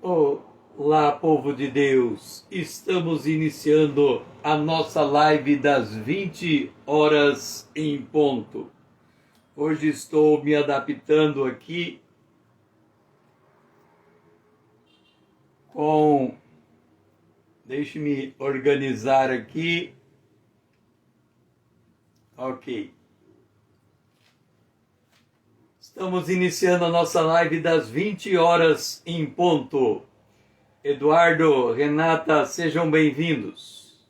Olá, povo de Deus! Estamos iniciando a nossa live das 20 horas em ponto. Hoje estou me adaptando aqui com... Deixe-me organizar aqui. Ok. Estamos iniciando a nossa live das 20 horas em ponto. Eduardo, Renata, sejam bem-vindos.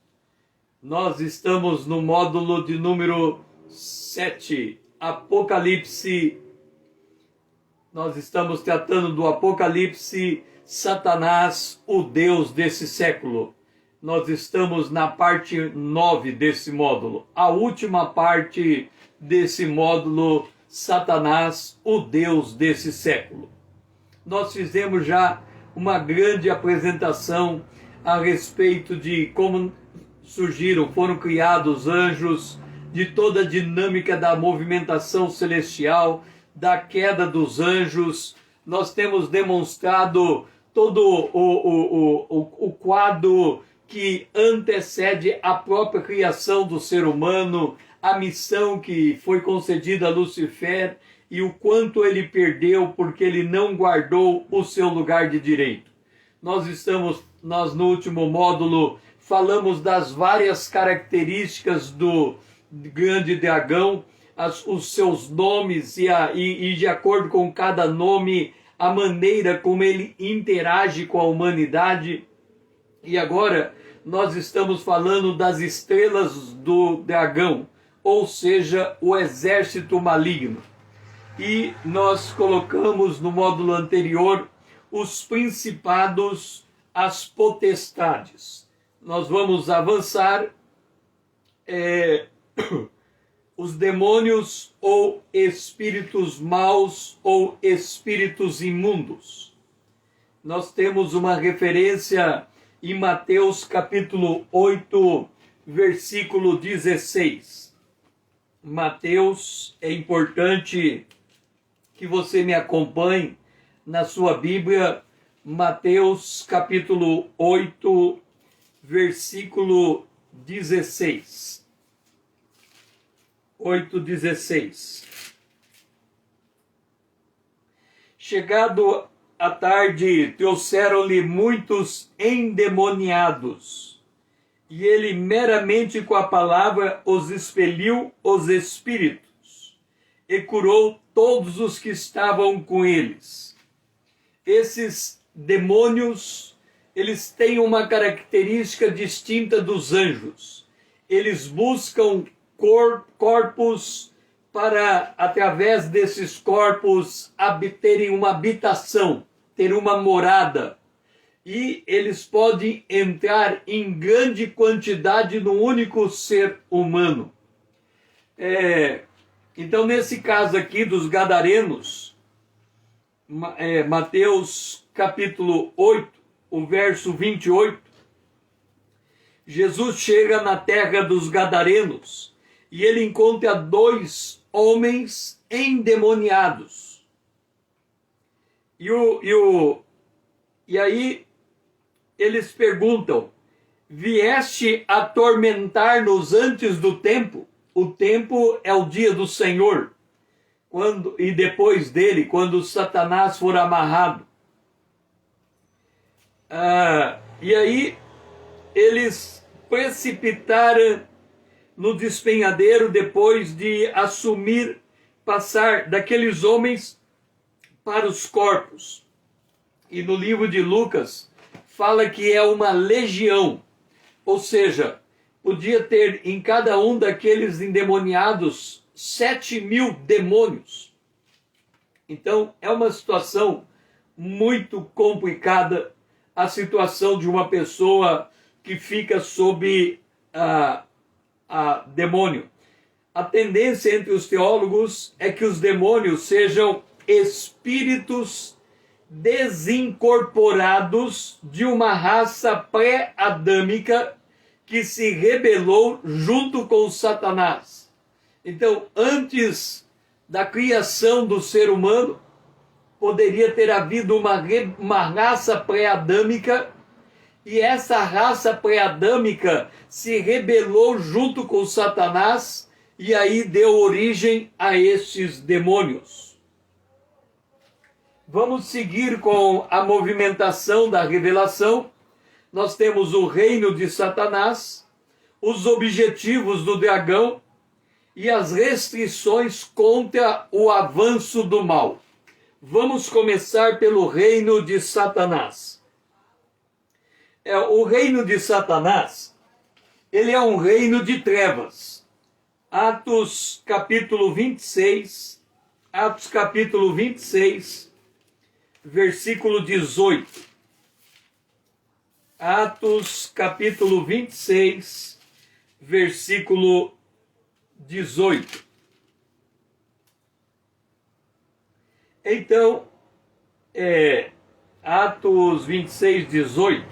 Nós estamos no módulo de número 7, Apocalipse. Nós estamos tratando do Apocalipse, Satanás, o Deus desse século. Nós estamos na parte 9 desse módulo, a última parte desse módulo, Satanás, o Deus desse século. Nós fizemos já uma grande apresentação a respeito de como foram criados anjos, de toda a dinâmica da movimentação celestial, da queda dos anjos. Nós temos demonstrado todo o quadro que antecede a própria criação do ser humano, a missão que foi concedida a Lúcifer e o quanto ele perdeu porque ele não guardou o seu lugar de direito. Nós no último módulo falamos das várias características do grande dragão, os seus nomes e de acordo com cada nome, a maneira como ele interage com a humanidade. E agora nós estamos falando das estrelas do dragão, ou seja, o exército maligno. E nós colocamos no módulo anterior os principados, as potestades. Nós vamos avançar os demônios ou espíritos maus ou espíritos imundos. Nós temos uma referência em Mateus capítulo 8, versículo 16. Mateus, é importante que você me acompanhe na sua Bíblia, Mateus capítulo 8, versículo 16. 8:16. Chegado a tarde, trouxeram-lhe muitos endemoniados, e ele meramente com a palavra os expeliu os espíritos, e curou todos os que estavam com eles. Esses demônios, eles têm uma característica distinta dos anjos. Eles buscam corpos para, através desses corpos, terem uma habitação, ter uma morada. E eles podem entrar em grande quantidade no único ser humano. Então, nesse caso aqui dos gadarenos, Mateus capítulo 8, o verso 28, Jesus chega na terra dos gadarenos e ele encontra 2 homens endemoniados. E aí eles perguntam: vieste atormentar-nos antes do tempo? O tempo é o dia do Senhor, e depois dele, quando Satanás for amarrado. E aí eles precipitaram no despenhadeiro depois de passar daqueles homens para os corpos. E no livro de Lucas fala que é uma legião, ou seja, podia ter em cada um daqueles endemoniados 7.000 demônios. Então é uma situação muito complicada, a situação de uma pessoa que fica sob demônio. A tendência entre os teólogos é que os demônios sejam espíritos desincorporados de uma raça pré-adâmica que se rebelou junto com Satanás. Então, antes da criação do ser humano, poderia ter havido uma raça pré-adâmica, e essa raça pré-adâmica se rebelou junto com Satanás, e aí deu origem a estes demônios. Vamos seguir com a movimentação da revelação. Nós temos o reino de Satanás, os objetivos do dragão e as restrições contra o avanço do mal. Vamos começar pelo reino de Satanás. O reino de Satanás, ele é um reino de trevas. Atos capítulo 26, versículo 18. Atos capítulo 26, versículo 18. Então, Atos 26, 18.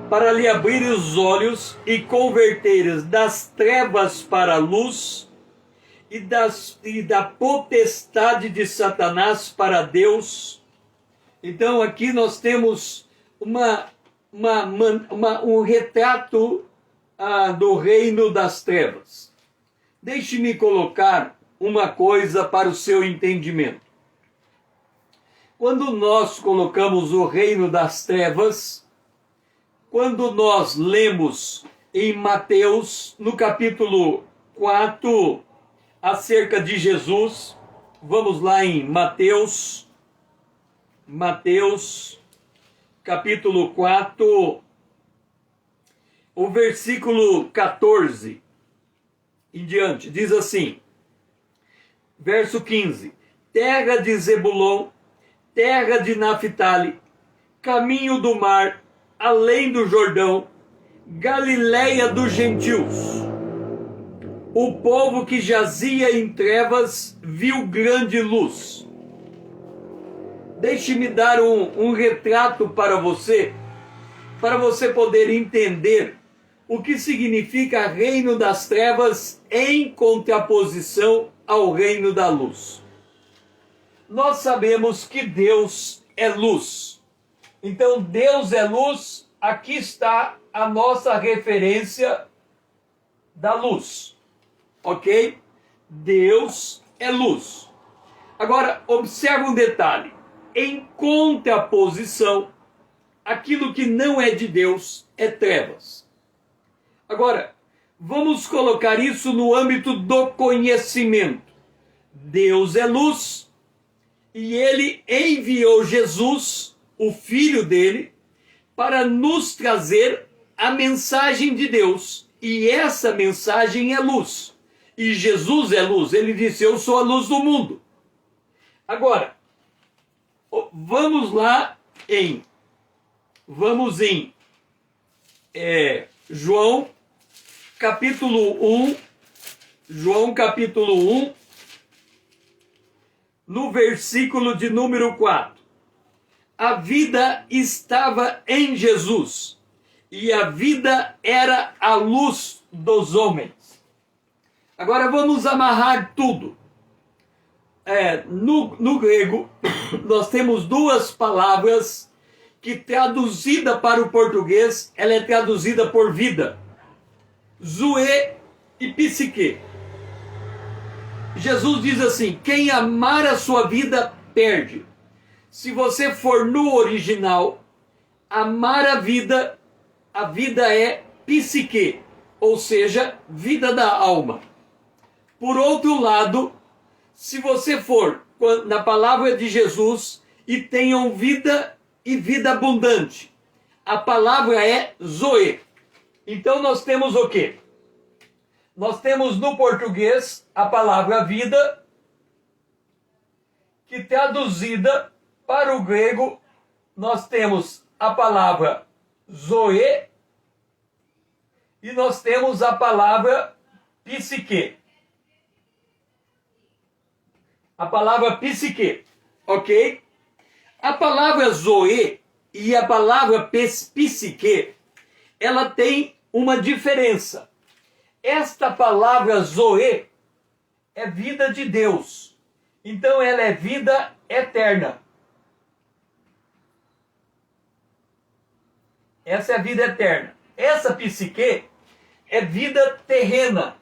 Para lhe abrir os olhos e converteres das trevas para a luz e da potestade de Satanás para Deus. Então aqui nós temos um retrato do reino das trevas. Deixe-me colocar uma coisa para o seu entendimento. Quando nós colocamos o reino das trevas, quando nós lemos em Mateus, no capítulo 4, acerca de Jesus, vamos lá em Mateus, capítulo 4, o versículo 14 em diante, diz assim, verso 15, terra de Zebulon, terra de Naphtali, caminho do mar, além do Jordão, Galileia dos gentios. O povo que jazia em trevas viu grande luz. Deixe-me dar um retrato para você poder entender o que significa reino das trevas em contraposição ao reino da luz. Nós sabemos que Deus é luz. Então, Deus é luz, aqui está a nossa referência da luz. Ok? Deus é luz. Agora, observe um detalhe. Em contraposição, aquilo que não é de Deus é trevas. Agora, vamos colocar isso no âmbito do conhecimento. Deus é luz e ele enviou Jesus, o Filho dele, para nos trazer a mensagem de Deus. E essa mensagem é luz. E Jesus é luz. Ele disse, eu sou a luz do mundo. Agora, vamos em João capítulo 1, no versículo de número 4. A vida estava em Jesus, e a vida era a luz dos homens. Agora vamos amarrar tudo. No grego, nós temos duas palavras que, traduzida para o português, ela é traduzida por vida. Zoe e psique. Jesus diz assim, quem amar a sua vida, perde. Se você for no original, amar a vida é psique, ou seja, vida da alma. Por outro lado, se você for na palavra de Jesus e tenham vida e vida abundante, a palavra é zoe. Então nós temos o quê? Nós temos no português a palavra vida, que traduzida para o grego, nós temos a palavra zoe e nós temos a palavra psique. A palavra psique, ok? A palavra zoe e a palavra psique, ela tem uma diferença. Esta palavra zoe é vida de Deus. Então ela é vida eterna. Essa é a vida eterna. Essa psique é vida terrena.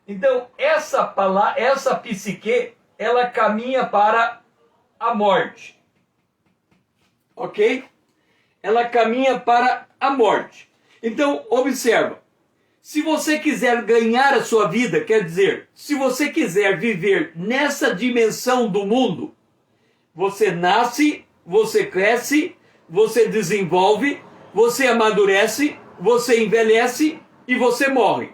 Então essa psique, ela caminha para a morte. Ok? Ela caminha para a morte. Então, observa. Se você quiser ganhar a sua vida, quer dizer, se você quiser viver nessa dimensão do mundo, você nasce, você cresce, você desenvolve, você amadurece, você envelhece e você morre.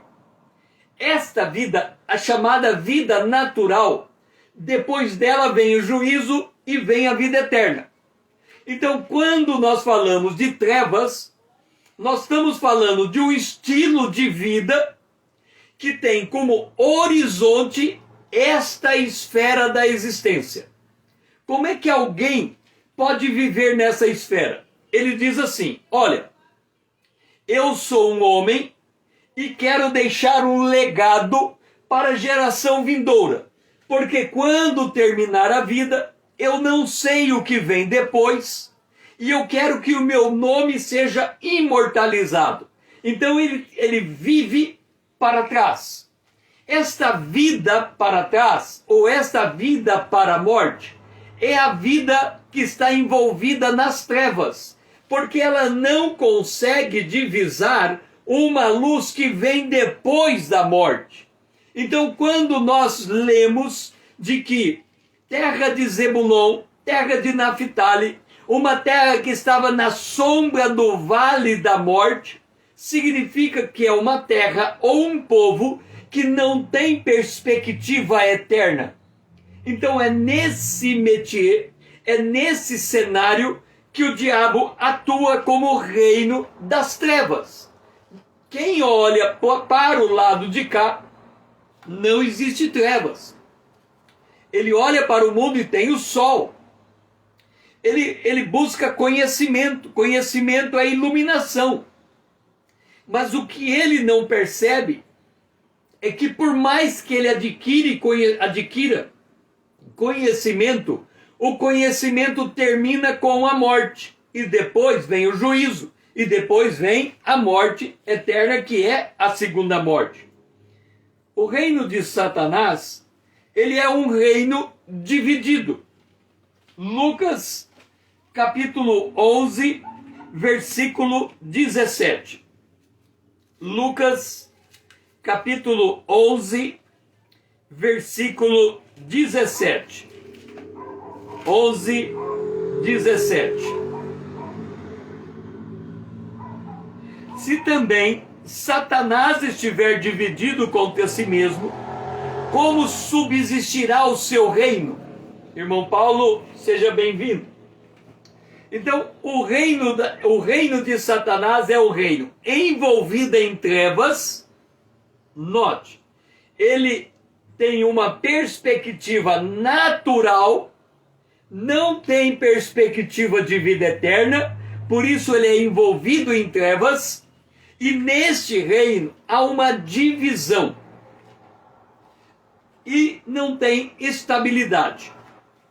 Esta vida, a chamada vida natural, depois dela vem o juízo e vem a vida eterna. Então, quando nós falamos de trevas, nós estamos falando de um estilo de vida que tem como horizonte esta esfera da existência. Como é que alguém pode viver nessa esfera? Ele diz assim: olha, eu sou um homem e quero deixar um legado para a geração vindoura, porque quando terminar a vida, eu não sei o que vem depois, e eu quero que o meu nome seja imortalizado. Então ele vive para trás. Esta vida para trás, ou esta vida para a morte, é a vida que está envolvida nas trevas, porque ela não consegue divisar uma luz que vem depois da morte. Então, quando nós lemos de que terra de Zebulon, terra de Naphtali, uma terra que estava na sombra do vale da morte, significa que é uma terra ou um povo que não tem perspectiva eterna. Então é nesse métier, é nesse cenário que o diabo atua como reino das trevas. Quem olha para o lado de cá, não existe trevas. Ele olha para o mundo e tem o sol. Ele busca conhecimento. Conhecimento é iluminação. Mas o que ele não percebe é que por mais que ele adquira conhecimento, o conhecimento termina com a morte. E depois vem o juízo. E depois vem a morte eterna, que é a segunda morte. O reino de Satanás, ele é um reino dividido. Lucas, capítulo 11, versículo 17. Lucas, capítulo 11, versículo 17. 11, 17. Se também Satanás estiver dividido contra si mesmo, como subsistirá o seu reino? Irmão Paulo, seja bem-vindo. Então, o reino de Satanás é o reino envolvido em trevas. Note, ele tem uma perspectiva natural, não tem perspectiva de vida eterna, por isso ele é envolvido em trevas, e neste reino há uma divisão e não tem estabilidade.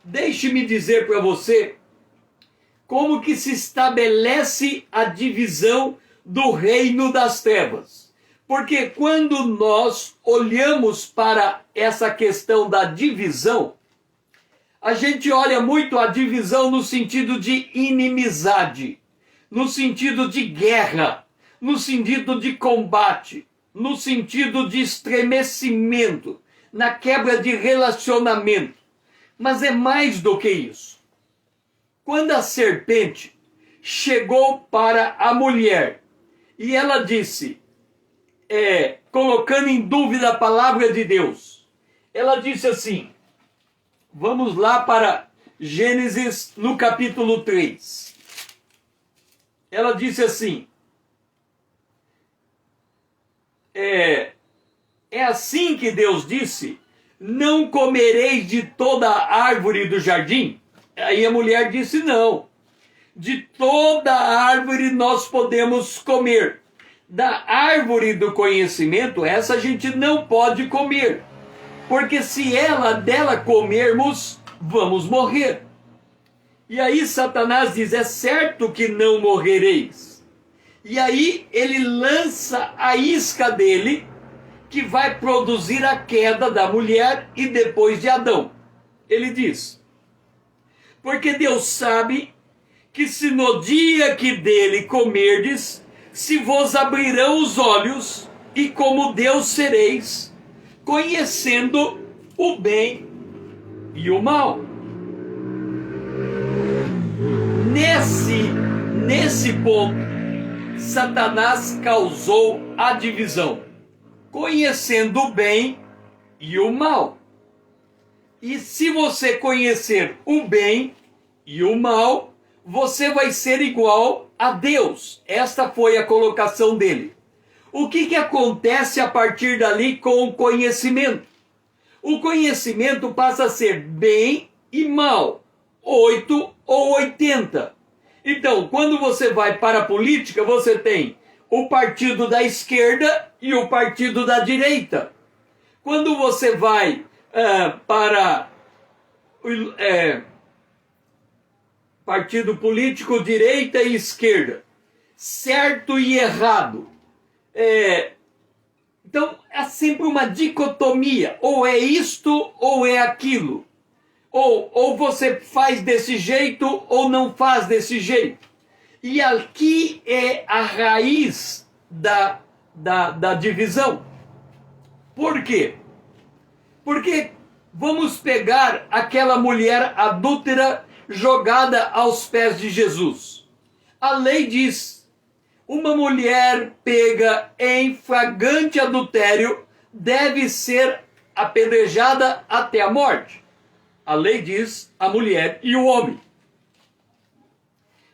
Deixe-me dizer para você como que se estabelece a divisão do reino das trevas. Porque quando nós olhamos para essa questão da divisão, a gente olha muito a divisão no sentido de inimizade, no sentido de guerra, no sentido de combate, no sentido de estremecimento, na quebra de relacionamento. Mas é mais do que isso. Quando a serpente chegou para a mulher e ela disse, colocando em dúvida a palavra de Deus, ela disse assim, vamos lá para Gênesis no capítulo 3. Ela disse assim, é assim que Deus disse, não comereis de toda a árvore do jardim? Aí a mulher disse, não, de toda a árvore nós podemos comer. Da árvore do conhecimento, essa a gente não pode comer, porque se dela comermos, vamos morrer. E aí Satanás diz, é certo que não morrereis. E aí ele lança a isca dele, que vai produzir a queda da mulher e depois de Adão. Ele diz, porque Deus sabe que se no dia que dele comerdes, se vos abrirão os olhos, e como Deus sereis, conhecendo o bem e o mal. Nesse ponto, Satanás causou a divisão, conhecendo o bem e o mal. E se você conhecer o bem e o mal, você vai ser igual a Deus. Esta foi a colocação dele. O que acontece a partir dali com o conhecimento? O conhecimento passa a ser bem e mal, 8 ou 80. Então, quando você vai para a política, você tem o partido da esquerda e o partido da direita. Quando você vai para partido político, direita e esquerda, certo e errado. Então, é sempre uma dicotomia, ou é isto ou é aquilo. Ou você faz desse jeito ou não faz desse jeito. E aqui é a raiz da divisão. Por quê? Porque vamos pegar aquela mulher adúltera jogada aos pés de Jesus. A lei diz, uma mulher pega em flagrante adultério deve ser apedrejada até a morte. A lei diz a mulher e o homem.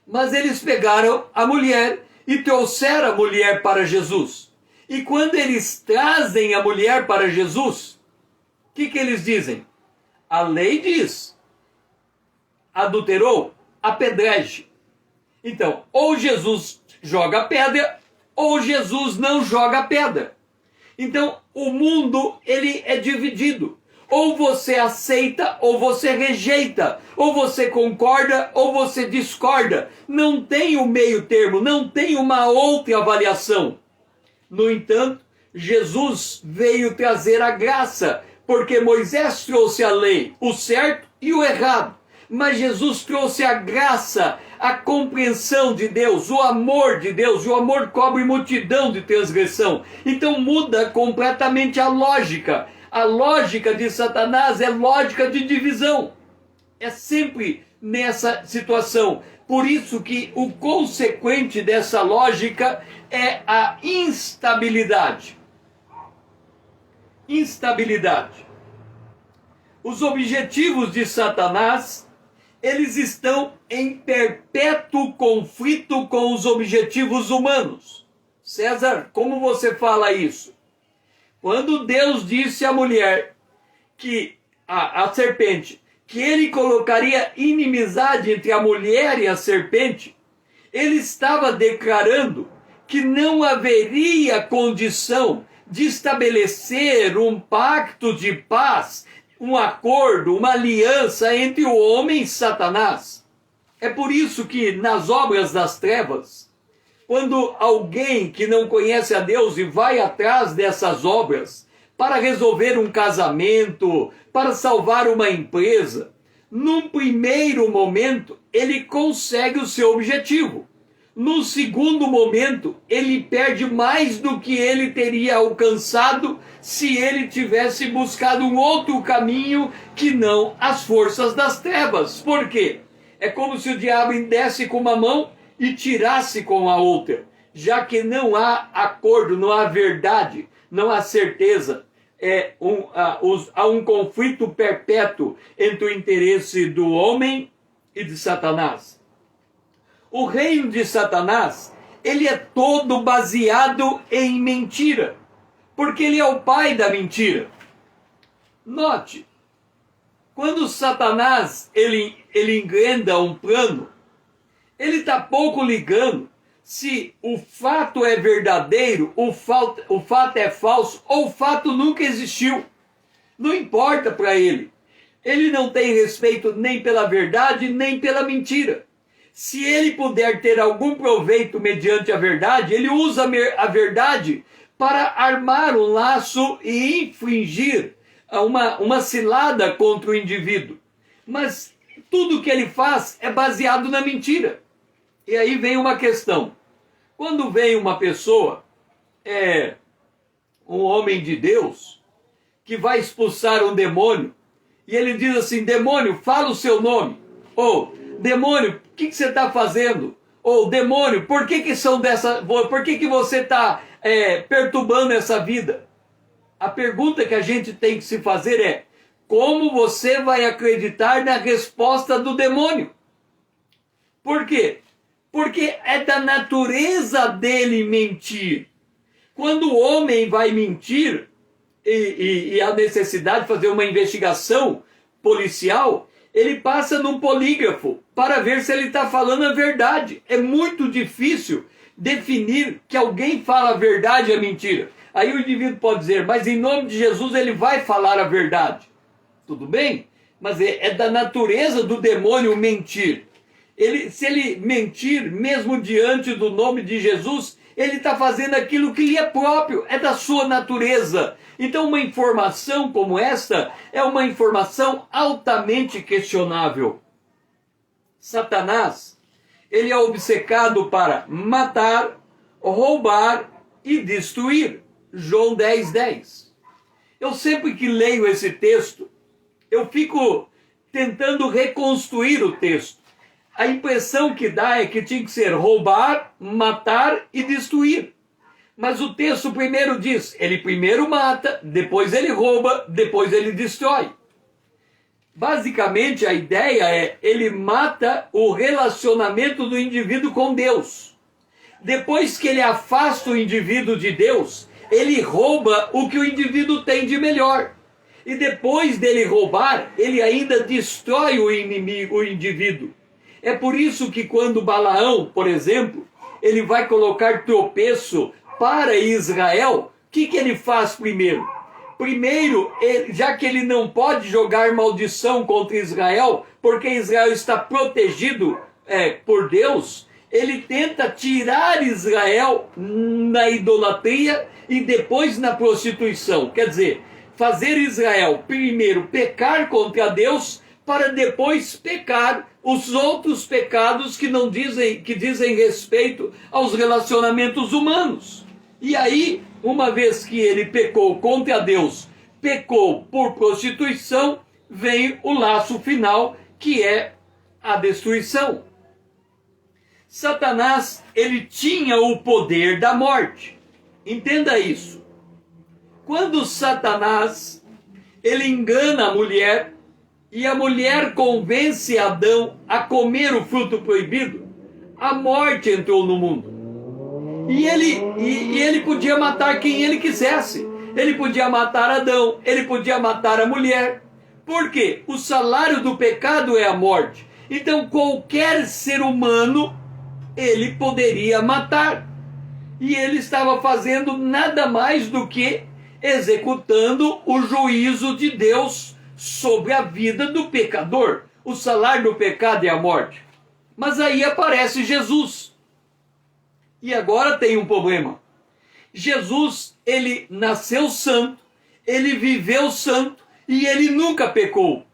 Mas eles pegaram a mulher e trouxeram a mulher para Jesus. E quando eles trazem a mulher para Jesus, o que eles dizem? A lei diz, adulterou, apedreje. Então, ou Jesus joga a pedra, ou Jesus não joga a pedra. Então, o mundo, ele é dividido. Ou você aceita, ou você rejeita. Ou você concorda, ou você discorda. Não tem o meio termo, não tem uma outra avaliação. No entanto, Jesus veio trazer a graça, porque Moisés trouxe a lei, o certo e o errado. Mas Jesus trouxe a graça, a compreensão de Deus, o amor de Deus. O amor cobre multidão de transgressão. Então muda completamente a lógica. A lógica de Satanás é lógica de divisão. É sempre nessa situação. Por isso que o consequente dessa lógica é a instabilidade. Instabilidade. Os objetivos de Satanás, eles estão em perpétuo conflito com os objetivos humanos. César, como você fala isso? Quando Deus disse à mulher, que a serpente, que ele colocaria inimizade entre a mulher e a serpente, ele estava declarando que não haveria condição de estabelecer um pacto de paz, um acordo, uma aliança entre o homem e Satanás. É por isso que nas obras das trevas, quando alguém que não conhece a Deus e vai atrás dessas obras para resolver um casamento, para salvar uma empresa, num primeiro momento ele consegue o seu objetivo. No segundo momento, ele perde mais do que ele teria alcançado se ele tivesse buscado um outro caminho que não as forças das trevas. Por quê? É como se o diabo desse com uma mão e tirasse com a outra, já que não há acordo, não há verdade, não há certeza. Há um conflito perpétuo entre o interesse do homem e de Satanás. O reino de Satanás, ele é todo baseado em mentira, porque ele é o pai da mentira. Note, quando Satanás ele engrenda um plano, ele está pouco ligando se o fato é verdadeiro, o fato é falso, ou o fato nunca existiu. Não importa para ele. Ele não tem respeito nem pela verdade, nem pela mentira. Se ele puder ter algum proveito mediante a verdade, ele usa a verdade para armar um laço e infligir uma cilada contra o indivíduo. Mas tudo que ele faz é baseado na mentira. E aí vem uma questão. Quando vem uma pessoa, um homem de Deus, que vai expulsar um demônio, e ele diz assim: demônio, fala o seu nome. Ou, demônio, o que você está fazendo? Ou, demônio, por que você está perturbando essa vida? A pergunta que a gente tem que se fazer é: como você vai acreditar na resposta do demônio? Por quê? Porque é da natureza dele mentir. Quando o homem vai mentir, e a necessidade de fazer uma investigação policial, ele passa num polígrafo para ver se ele está falando a verdade. É muito difícil definir que alguém fala a verdade e a mentira. Aí o indivíduo pode dizer: mas em nome de Jesus ele vai falar a verdade. Tudo bem? Mas é da natureza do demônio mentir. Se ele mentir, mesmo diante do nome de Jesus, ele está fazendo aquilo que lhe é próprio, é da sua natureza. Então uma informação como esta é uma informação altamente questionável. Satanás, ele é obcecado para matar, roubar e destruir. João 10:10. Eu sempre que leio esse texto, eu fico tentando reconstruir o texto. A impressão que dá é que tinha que ser roubar, matar e destruir. Mas o texto primeiro diz: ele primeiro mata, depois ele rouba, depois ele destrói. Basicamente a ideia é: ele mata o relacionamento do indivíduo com Deus. Depois que ele afasta o indivíduo de Deus, ele rouba o que o indivíduo tem de melhor. E depois dele roubar, ele ainda destrói o indivíduo. É por isso que quando Balaão, por exemplo, ele vai colocar tropeço para Israel, o que ele faz primeiro? Primeiro, já que ele não pode jogar maldição contra Israel, porque Israel está protegido por Deus, ele tenta tirar Israel na idolatria e depois na prostituição. Quer dizer, fazer Israel primeiro pecar contra Deus, para depois pecar os outros pecados que dizem respeito aos relacionamentos humanos. E aí, uma vez que ele pecou contra Deus, pecou por prostituição, vem o laço final, que é a destruição. Satanás, ele tinha o poder da morte. Entenda isso. Quando Satanás, ele engana a mulher, e a mulher convence Adão a comer o fruto proibido, a morte entrou no mundo. E ele podia matar quem ele quisesse. Ele podia matar Adão, ele podia matar a mulher. Por quê? O salário do pecado é a morte. Então qualquer ser humano ele poderia matar. E ele estava fazendo nada mais do que executando o juízo de Deus sobre a vida do pecador. O salário do pecado é a morte. Mas aí aparece Jesus. E agora tem um problema. Jesus, ele nasceu santo, ele viveu santo e ele nunca pecou.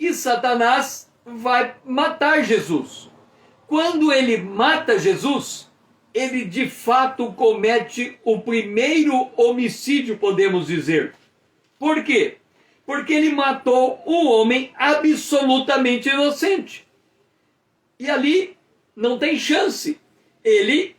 E Satanás vai matar Jesus. Quando ele mata Jesus, ele de fato comete o primeiro homicídio, podemos dizer. Por quê? Porque ele matou um homem absolutamente inocente. E ali não tem chance. Ele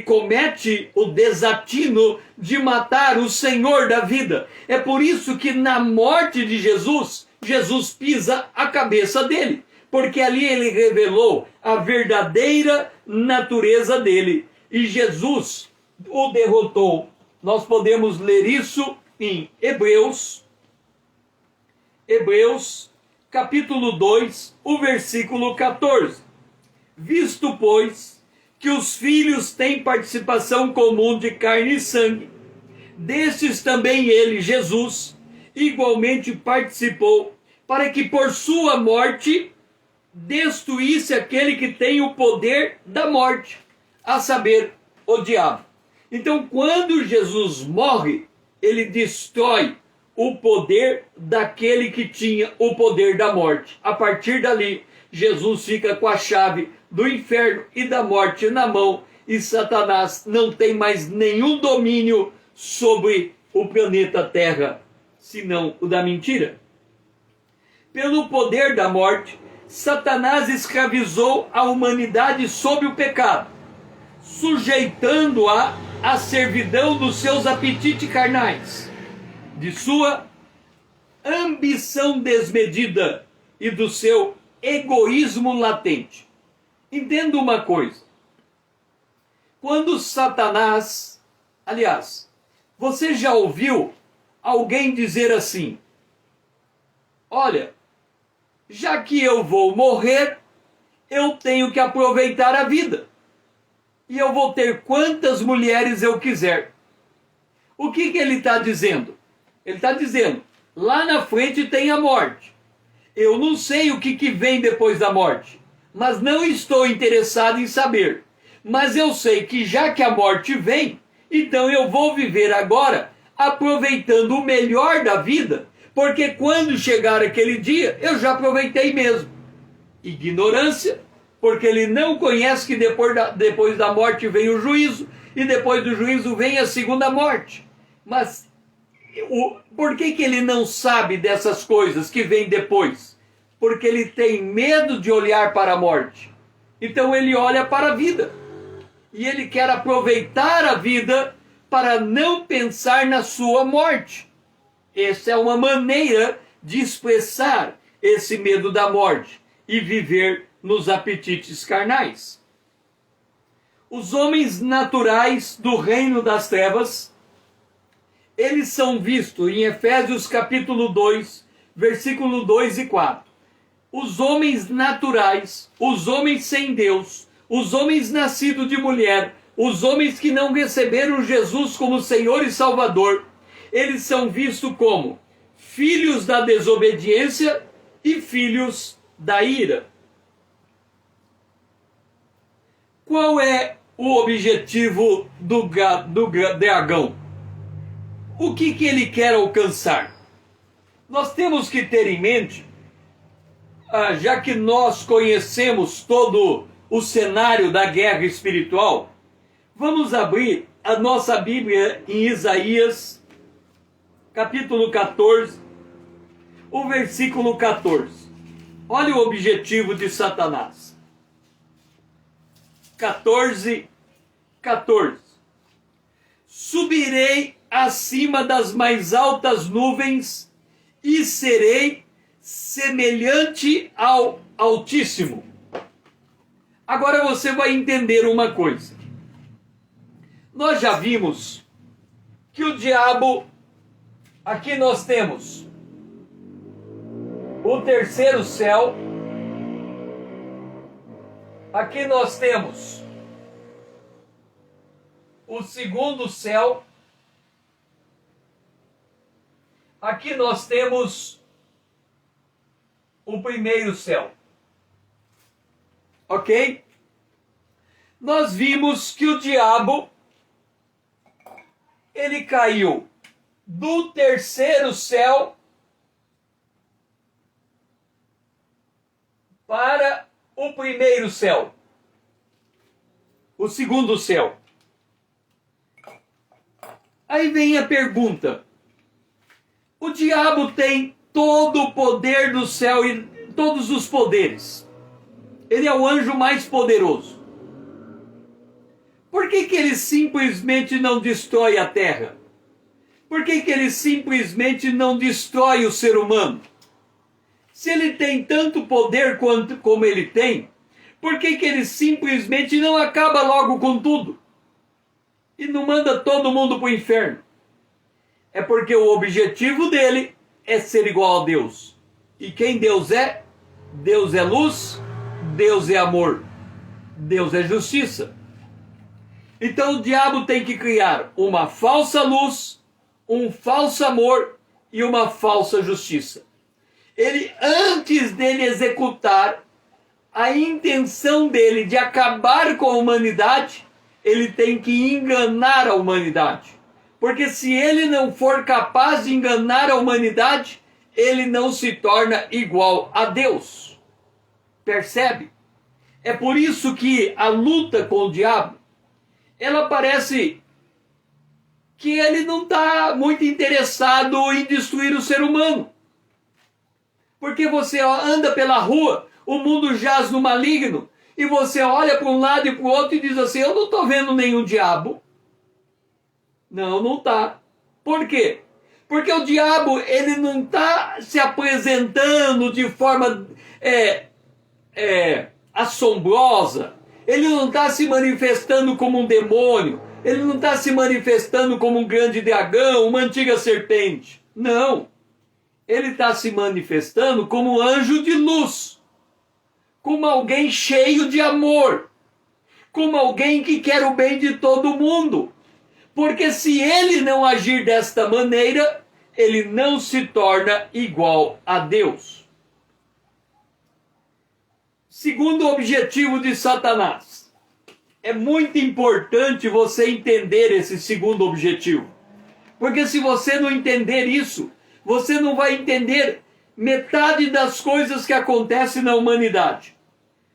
comete o desatino de matar o Senhor da vida. É por isso que na morte de Jesus, Jesus pisa a cabeça dele. Porque ali ele revelou a verdadeira natureza dele. E Jesus o derrotou. Nós podemos ler isso em Hebreus capítulo 2, o versículo 14. Visto, pois, que os filhos têm participação comum de carne e sangue, destes também ele, Jesus, igualmente participou, para que por sua morte destruísse aquele que tem o poder da morte, a saber, o diabo. Então, quando Jesus morre, ele destrói o poder daquele que tinha o poder da morte. A partir dali, Jesus fica com a chave do inferno e da morte na mão, e Satanás não tem mais nenhum domínio sobre o planeta Terra, senão o da mentira. Pelo poder da morte, Satanás escravizou a humanidade sob o pecado, sujeitando-a à servidão dos seus apetites carnais, de sua ambição desmedida e do seu egoísmo latente. Entenda uma coisa. Quando Satanás, aliás, você já ouviu alguém dizer assim: olha, já que eu vou morrer, eu tenho que aproveitar a vida. E eu vou ter quantas mulheres eu quiser. O que ele está dizendo? Ele está dizendo, lá na frente tem a morte. Eu não sei o que vem depois da morte, mas não estou interessado em saber. Mas eu sei que já que a morte vem, então eu vou viver agora aproveitando o melhor da vida, porque quando chegar aquele dia, eu já aproveitei mesmo. Ignorância, porque ele não conhece que depois da morte vem o juízo, e depois do juízo vem a segunda morte. Mas por que ele não sabe dessas coisas que vêm depois? Porque ele tem medo de olhar para a morte. Então ele olha para a vida. E ele quer aproveitar a vida para não pensar na sua morte. Essa é uma maneira de expressar esse medo da morte e viver nos apetites carnais. Os homens naturais do reino das trevas, eles são vistos em Efésios capítulo 2, versículo 2 e 4. Os homens naturais, os homens sem Deus, os homens nascidos de mulher, os homens que não receberam Jesus como Senhor e Salvador, eles são vistos como filhos da desobediência e filhos da ira. Qual é o objetivo do dragão? O que ele quer alcançar? Nós temos que ter em mente, já que nós conhecemos todo o cenário da guerra espiritual, vamos abrir a nossa Bíblia em Isaías, capítulo 14, o versículo 14. Olha o objetivo de Satanás. 14. Subirei acima das mais altas nuvens e serei semelhante ao Altíssimo. Agora você vai entender uma coisa. Nós já vimos que o diabo, aqui nós temos o terceiro céu, aqui nós temos o segundo céu, aqui nós temos o primeiro céu. Ok? Nós vimos que o diabo, ele caiu do terceiro céu para o primeiro céu, o segundo céu. Aí vem a pergunta: o diabo tem todo o poder do céu e todos os poderes. Ele é o anjo mais poderoso. Por que ele simplesmente não destrói a terra? Por que ele simplesmente não destrói o ser humano? Se ele tem tanto poder como ele tem, por que ele simplesmente não acaba logo com tudo? E não manda todo mundo para o inferno? É porque o objetivo dele é ser igual a Deus. E quem Deus é? Deus é luz, Deus é amor, Deus é justiça. Então o diabo tem que criar uma falsa luz, um falso amor e uma falsa justiça. Ele, antes dele executar a intenção dele de acabar com a humanidade, ele tem que enganar a humanidade. Porque se ele não for capaz de enganar a humanidade, ele não se torna igual a Deus. Percebe? É por isso que a luta com o diabo, ela parece que ele não está muito interessado em destruir o ser humano. Porque você anda pela rua, o mundo jaz no maligno, e você olha para um lado e para o outro e diz assim, eu não estou vendo nenhum diabo. Não, não está. Por quê? Porque o diabo, ele não está se apresentando de forma assombrosa, ele não está se manifestando como um demônio, ele não está se manifestando como um grande dragão, uma antiga serpente. Não. Ele está se manifestando como um anjo de luz, como alguém cheio de amor, como alguém que quer o bem de todo mundo. Porque se ele não agir desta maneira, ele não se torna igual a Deus. Segundo objetivo de Satanás. É muito importante você entender esse segundo objetivo. Porque se você não entender isso, você não vai entender metade das coisas que acontecem na humanidade.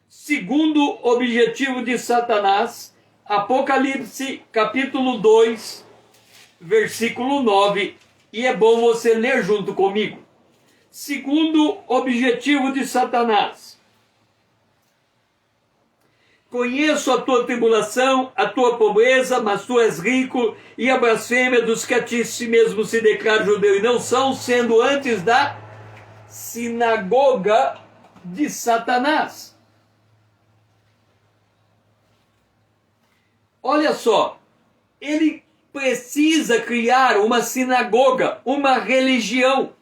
Segundo objetivo de Satanás, Apocalipse capítulo 2, versículo 9, e é bom você ler junto comigo. Segundo objetivo de Satanás. Conheço a tua tribulação, a tua pobreza, mas tu és rico, e a blasfêmia dos que a ti si mesmo se declaram judeu e não são, sendo antes da sinagoga de Satanás. Olha só, ele precisa criar uma sinagoga, uma religião.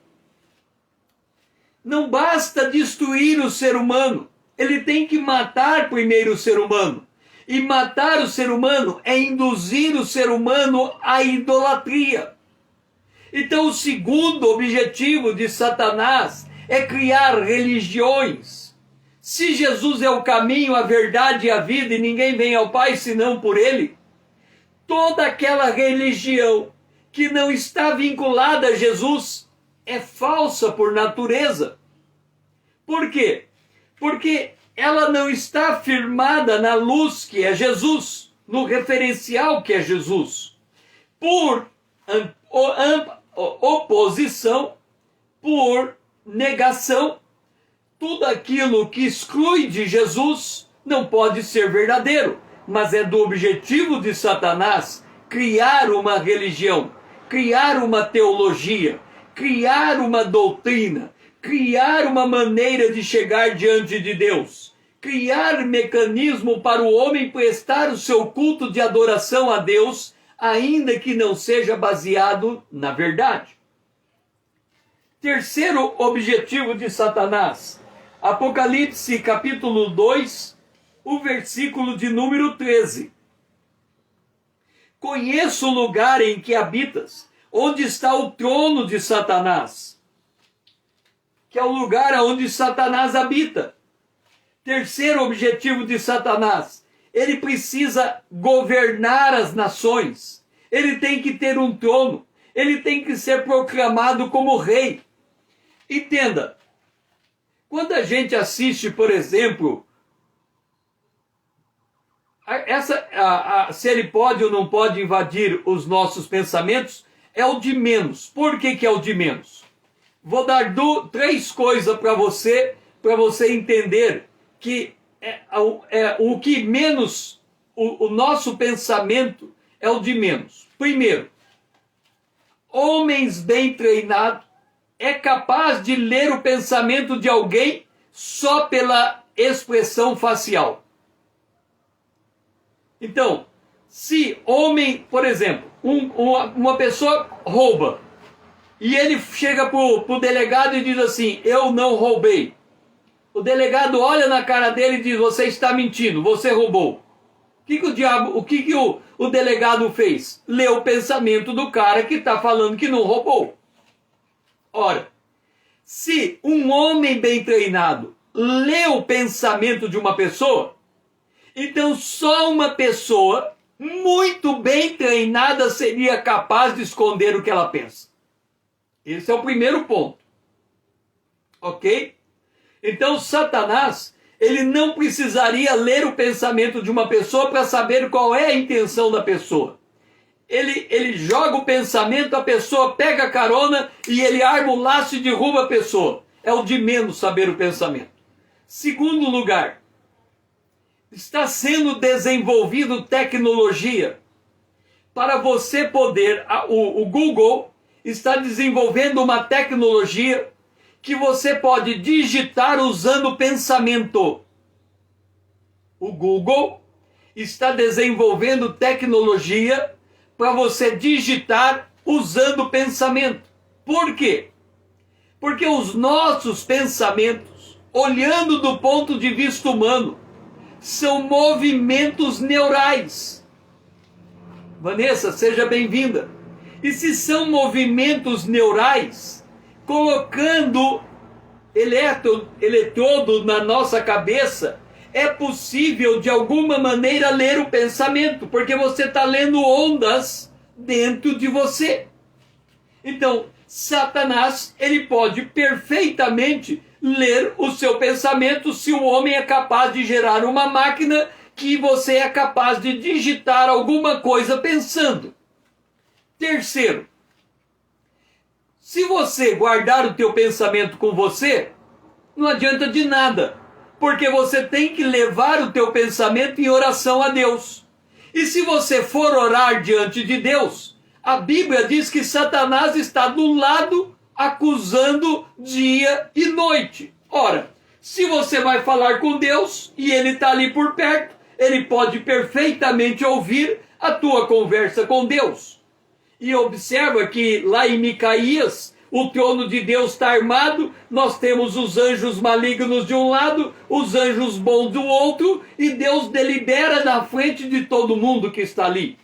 Não basta destruir o ser humano. Ele tem que matar primeiro o ser humano. E matar o ser humano é induzir o ser humano à idolatria. Então o segundo objetivo de Satanás é criar religiões. Se Jesus é o caminho, a verdade e a vida e ninguém vem ao Pai senão por ele, toda aquela religião que não está vinculada a Jesus é falsa por natureza. Por quê? Porque ela não está firmada na luz que é Jesus, no referencial que é Jesus. Por oposição, por negação, tudo aquilo que exclui de Jesus não pode ser verdadeiro, mas é do objetivo de Satanás criar uma religião, criar uma teologia, criar uma doutrina, criar uma maneira de chegar diante de Deus, criar mecanismo para o homem prestar o seu culto de adoração a Deus, ainda que não seja baseado na verdade. Terceiro objetivo de Satanás, Apocalipse capítulo 2, o versículo de número 13. Conheço o lugar em que habitas, onde está o trono de Satanás, que é o lugar onde Satanás habita. Terceiro objetivo de Satanás, ele precisa governar as nações, ele tem que ter um trono, ele tem que ser proclamado como rei. Entenda, quando a gente assiste, por exemplo, se ele pode ou não pode invadir os nossos pensamentos, é o de menos. Por que é o de menos? Vou dar três coisas para você entender que o que menos, o nosso pensamento é o de menos. Primeiro, homens bem treinados é capaz de ler o pensamento de alguém só pela expressão facial. Então, se homem, por exemplo, uma pessoa rouba, e ele chega para o delegado e diz assim, eu não roubei. O delegado olha na cara dele e diz, você está mentindo, você roubou. O que o delegado fez? Leu o pensamento do cara que está falando que não roubou. Ora, se um homem bem treinado lê o pensamento de uma pessoa, então só uma pessoa muito bem treinada seria capaz de esconder o que ela pensa. Esse é o primeiro ponto. Ok? Então Satanás, ele não precisaria ler o pensamento de uma pessoa para saber qual é a intenção da pessoa. Ele joga o pensamento, a pessoa pega a carona e ele arma o laço e derruba a pessoa. É o de menos saber o pensamento. Segundo lugar, está sendo desenvolvido tecnologia para você poder... O Google está desenvolvendo uma tecnologia que você pode digitar usando o pensamento. O Google está desenvolvendo tecnologia para você digitar usando o pensamento. Por quê? Porque os nossos pensamentos, olhando do ponto de vista humano, são movimentos neurais. Vanessa, seja bem-vinda. E se são movimentos neurais, colocando eletrodo na nossa cabeça, é possível de alguma maneira ler o pensamento, porque você está lendo ondas dentro de você. Então, Satanás, ele pode perfeitamente ler o seu pensamento se o homem é capaz de gerar uma máquina que você é capaz de digitar alguma coisa pensando. Terceiro, se você guardar o teu pensamento com você, não adianta de nada, porque você tem que levar o teu pensamento em oração a Deus. E se você for orar diante de Deus, a Bíblia diz que Satanás está do lado acusando dia e noite. Ora, se você vai falar com Deus e ele está ali por perto, ele pode perfeitamente ouvir a tua conversa com Deus. E observa que lá em Micaías, o trono de Deus está armado, nós temos os anjos malignos de um lado, os anjos bons do outro, e Deus delibera na frente de todo mundo que está ali.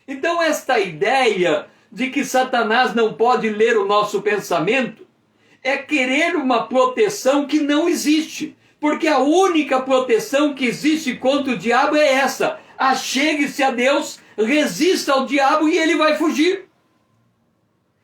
Então esta ideia de que Satanás não pode ler o nosso pensamento é querer uma proteção que não existe. Porque a única proteção que existe contra o diabo é essa: achegue-se a Deus, resista ao diabo e ele vai fugir.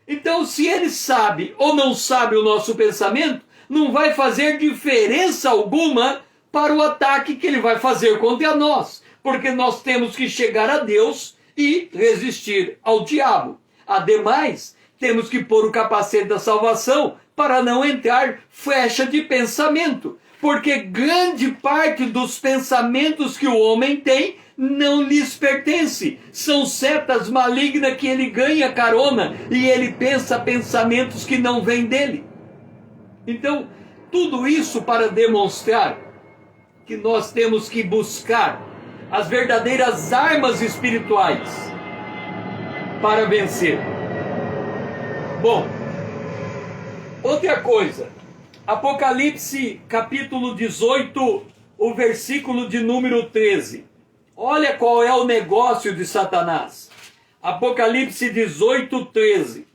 Então, se ele sabe ou não sabe o nosso pensamento, não vai fazer diferença alguma para o ataque que ele vai fazer contra nós, porque nós temos que chegar a Deus e resistir ao diabo. Ademais, temos que pôr o capacete da salvação para não entrar flecha de pensamento, porque grande parte dos pensamentos que o homem tem não lhes pertence. São setas malignas que ele ganha carona e ele pensa pensamentos que não vêm dele. Então, tudo isso para demonstrar que nós temos que buscar as verdadeiras armas espirituais para vencer. Bom, outra coisa, Apocalipse capítulo 18, o versículo de número 13. Olha qual é o negócio de Satanás. Apocalipse 18, 13.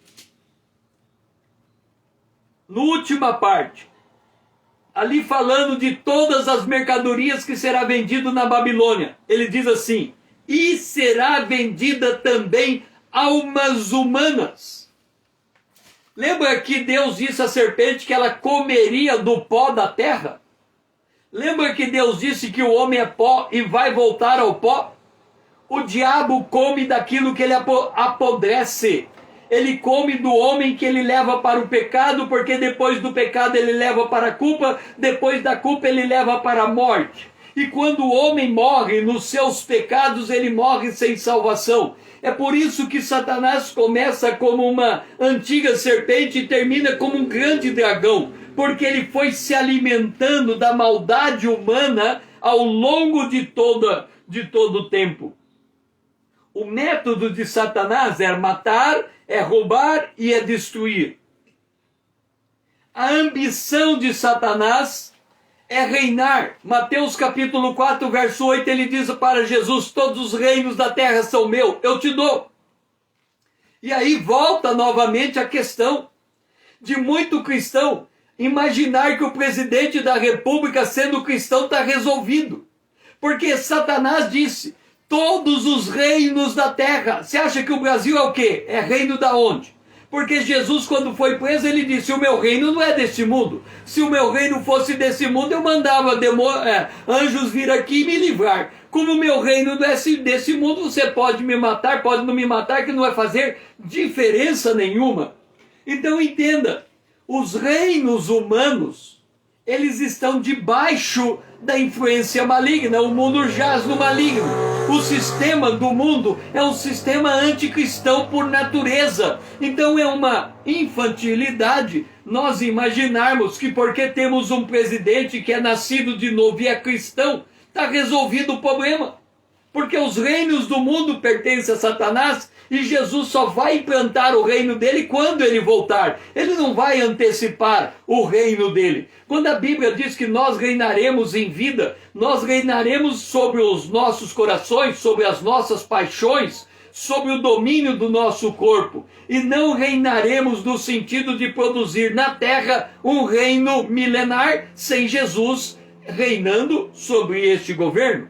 Na última parte, ali falando de todas as mercadorias que será vendido na Babilônia, ele diz assim: e será vendida também almas humanas. Lembra que Deus disse à serpente que ela comeria do pó da terra? Lembra que Deus disse que o homem é pó e vai voltar ao pó? O diabo come daquilo que ele apodrece. Ele come do homem que ele leva para o pecado, porque depois do pecado ele leva para a culpa, depois da culpa ele leva para a morte. E quando o homem morre nos seus pecados, ele morre sem salvação. É por isso que Satanás começa como uma antiga serpente e termina como um grande dragão, porque ele foi se alimentando da maldade humana ao longo de todo o tempo. O método de Satanás é matar, é roubar e é destruir. A ambição de Satanás é reinar. Mateus capítulo 4, verso 8, ele diz para Jesus: todos os reinos da terra são meus, eu te dou. E aí volta novamente a questão: de muito cristão imaginar que o presidente da República, sendo cristão, está resolvido. Porque Satanás disse, todos os reinos da terra. Você acha que o Brasil é o quê? É reino da onde? Porque Jesus, quando foi preso, ele disse, o meu reino não é deste mundo. Se o meu reino fosse desse mundo, eu mandava anjos vir aqui e me livrar. Como o meu reino não é desse mundo, você pode me matar, pode não me matar, que não vai fazer diferença nenhuma. Então entenda, os reinos humanos, eles estão debaixo da influência maligna. O mundo jaz no maligno. O sistema do mundo é um sistema anticristão por natureza. Então é uma infantilidade nós imaginarmos que porque temos um presidente que é nascido de novo e é cristão, está resolvido o problema. Porque os reinos do mundo pertencem a Satanás e Jesus só vai implantar o reino dele quando ele voltar. Ele não vai antecipar o reino dele. Quando a Bíblia diz que nós reinaremos em vida, nós reinaremos sobre os nossos corações, sobre as nossas paixões, sobre o domínio do nosso corpo. E não reinaremos no sentido de produzir na terra um reino milenar sem Jesus reinando sobre este governo.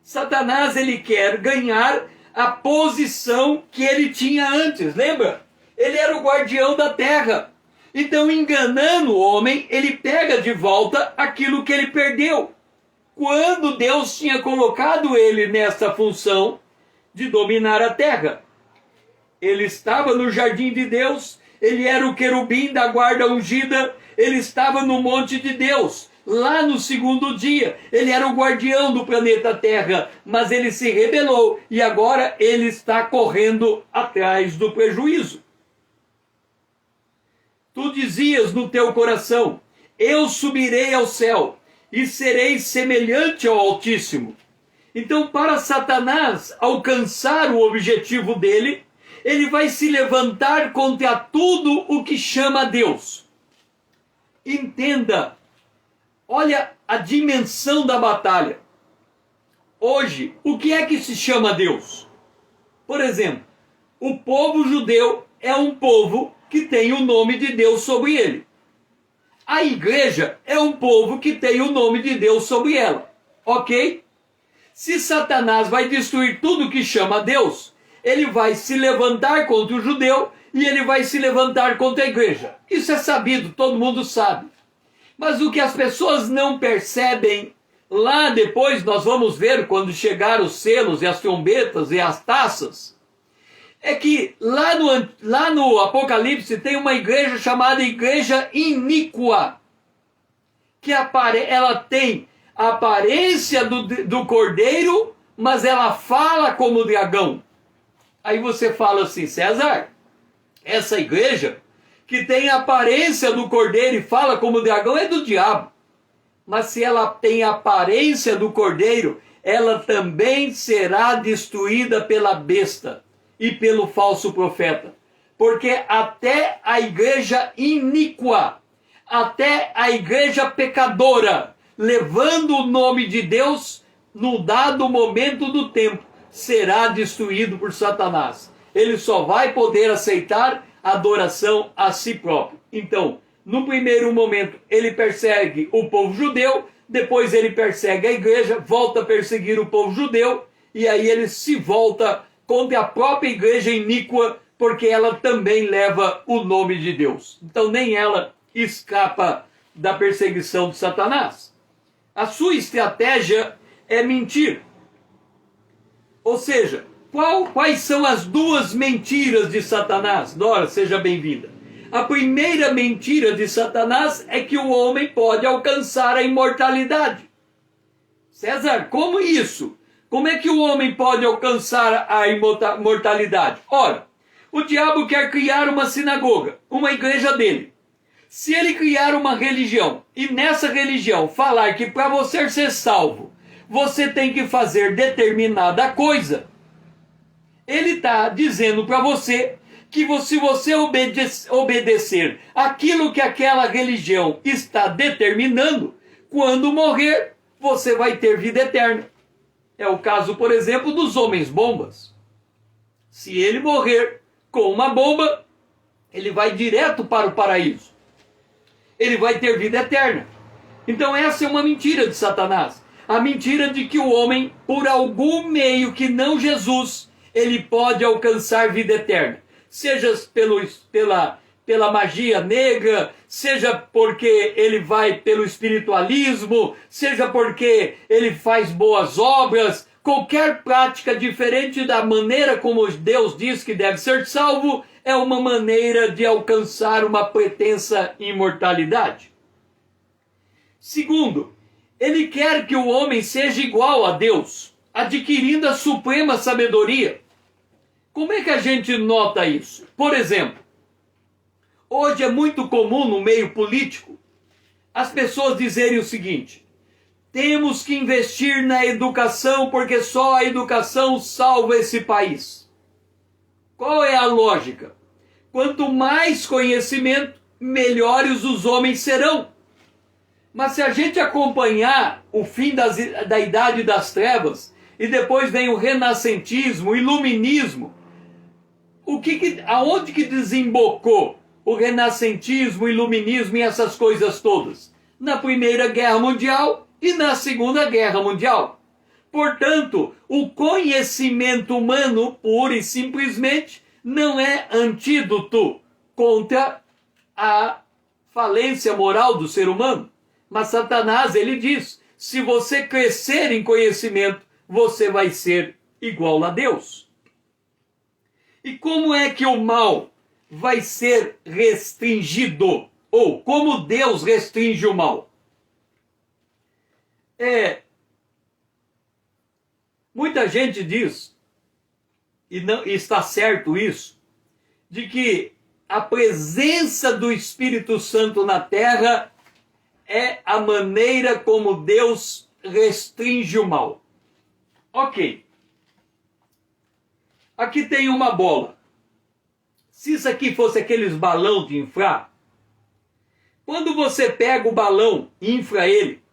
Satanás, ele quer ganhar a posição que ele tinha antes, lembra? Ele era o guardião da terra. Então, enganando o homem, ele pega de volta aquilo que ele perdeu. Quando Deus tinha colocado ele nessa função de dominar a terra. Ele estava no jardim de Deus, ele era o querubim da guarda ungida, ele estava no monte de Deus. Lá no segundo dia, ele era o guardião do planeta Terra, mas ele se rebelou e agora ele está correndo atrás do prejuízo. Tu dizias no teu coração, eu subirei ao céu e serei semelhante ao Altíssimo. Então, para Satanás alcançar o objetivo dele, ele vai se levantar contra tudo o que chama Deus. Entenda. Olha a dimensão da batalha. Hoje, o que é que se chama Deus? Por exemplo, o povo judeu é um povo que tem o nome de Deus sobre ele. A igreja é um povo que tem o nome de Deus sobre ela. Ok? Se Satanás vai destruir tudo que chama Deus, ele vai se levantar contra o judeu e ele vai se levantar contra a igreja. Isso é sabido, todo mundo sabe. Mas o que as pessoas não percebem, lá depois nós vamos ver quando chegar os selos e as trombetas e as taças, é que lá no Apocalipse tem uma igreja chamada Igreja Iníqua, que ela tem a aparência do cordeiro, mas ela fala como dragão. Aí você fala assim, César, essa igreja que tem a aparência do cordeiro e fala como dragão é do diabo. Mas se ela tem a aparência do cordeiro, ela também será destruída pela besta e pelo falso profeta. Porque até a igreja iníqua, até a igreja pecadora, levando o nome de Deus, num dado momento do tempo, será destruído por Satanás. Ele só vai poder aceitar adoração a si próprio. Então, no primeiro momento, ele persegue o povo judeu, depois ele persegue a igreja, volta a perseguir o povo judeu, e aí ele se volta contra a própria igreja iníqua, porque ela também leva o nome de Deus. Então, nem ela escapa da perseguição de Satanás. A sua estratégia é mentir. Ou seja, quais são as duas mentiras de Satanás? Dora, seja bem-vinda. A primeira mentira de Satanás é que o homem pode alcançar a imortalidade. César, como isso? Como é que o homem pode alcançar a imortalidade? Ora, o diabo quer criar uma sinagoga, uma igreja dele. Se ele criar uma religião e nessa religião falar que para você ser salvo, você tem que fazer determinada coisa, ele está dizendo para você que se você obedecer aquilo que aquela religião está determinando, quando morrer, você vai ter vida eterna. É o caso, por exemplo, dos homens bombas. Se ele morrer com uma bomba, ele vai direto para o paraíso. Ele vai ter vida eterna. Então essa é uma mentira de Satanás. A mentira de que o homem, por algum meio que não Jesus, ele pode alcançar vida eterna. Seja pela magia negra, seja porque ele vai pelo espiritualismo, seja porque ele faz boas obras, qualquer prática diferente da maneira como Deus diz que deve ser salvo, é uma maneira de alcançar uma pretensa imortalidade. Segundo, ele quer que o homem seja igual a Deus, adquirindo a suprema sabedoria. Como é que a gente nota isso? Por exemplo, hoje é muito comum no meio político as pessoas dizerem o seguinte: temos que investir na educação porque só a educação salva esse país. Qual é a lógica? Quanto mais conhecimento, melhores os homens serão. Mas se a gente acompanhar o fim da Idade das Trevas, e depois vem o renascentismo, o iluminismo, aonde que desembocou o renascentismo, o iluminismo e essas coisas todas? Na Primeira Guerra Mundial e na Segunda Guerra Mundial. Portanto, o conhecimento humano, pura e simplesmente, não é antídoto contra a falência moral do ser humano. Mas Satanás, ele diz, se você crescer em conhecimento, você vai ser igual a Deus. E como é que o mal vai ser restringido? Ou como Deus restringe o mal? Muita gente diz, e está certo isso, de que a presença do Espírito Santo na terra é a maneira como Deus restringe o mal. Ok. Aqui tem uma bola. Se isso aqui fosse aqueles balão de inflar, quando você pega o balão, infla ele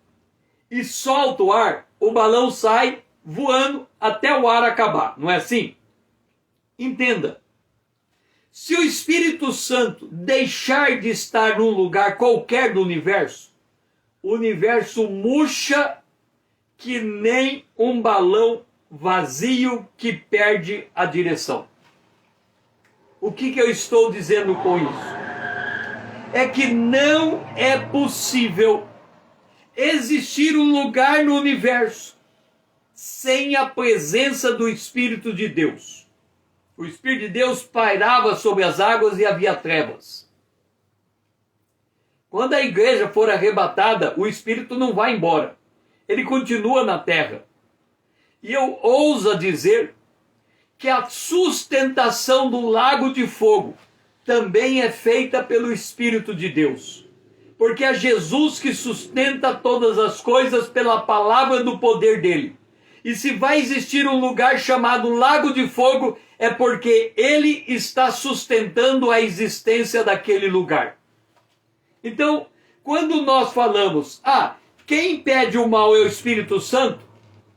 e solta o ar, o balão sai voando até o ar acabar. Não é assim? Entenda. Se o Espírito Santo deixar de estar num lugar qualquer do universo, o universo murcha que nem um balão vazio que perde a direção. O que eu estou dizendo com isso? É que não é possível existir um lugar no universo sem a presença do Espírito de Deus. O Espírito de Deus pairava sobre as águas e havia trevas. Quando a igreja for arrebatada, o Espírito não vai embora. Ele continua na terra. E eu ouso dizer que a sustentação do lago de fogo também é feita pelo Espírito de Deus. Porque é Jesus que sustenta todas as coisas pela palavra do poder dele. E se vai existir um lugar chamado Lago de Fogo, é porque ele está sustentando a existência daquele lugar. Então, quando nós falamos, quem impede o mal é o Espírito Santo,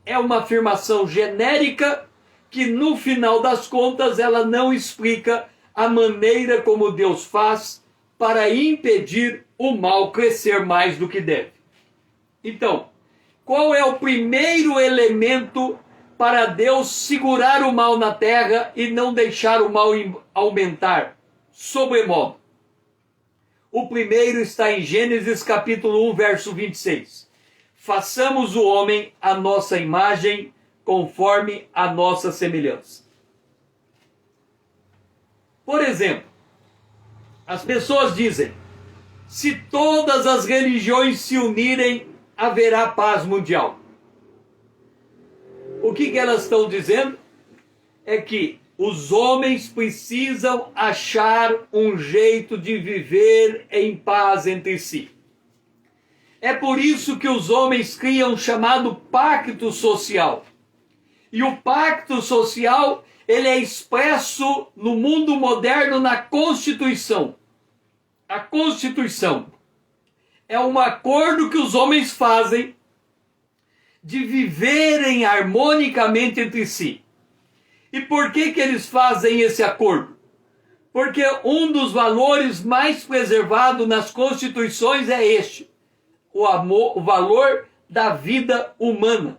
é uma afirmação genérica que no final das contas ela não explica a maneira como Deus faz para impedir o mal crescer mais do que deve. Então, qual é o primeiro elemento para Deus segurar o mal na terra e não deixar o mal aumentar sobremodo? O primeiro está em Gênesis capítulo 1, verso 26. Façamos o homem à nossa imagem, conforme a nossa semelhança. Por exemplo, as pessoas dizem, se todas as religiões se unirem, haverá paz mundial. O que elas estão dizendo? É que os homens precisam achar um jeito de viver em paz entre si. É por isso que os homens criam o chamado pacto social. E o pacto social, ele é expresso no mundo moderno na Constituição. A Constituição é um acordo que os homens fazem de viverem harmonicamente entre si. E por que eles fazem esse acordo? Porque um dos valores mais preservados nas constituições é este: o amor, o valor da vida humana.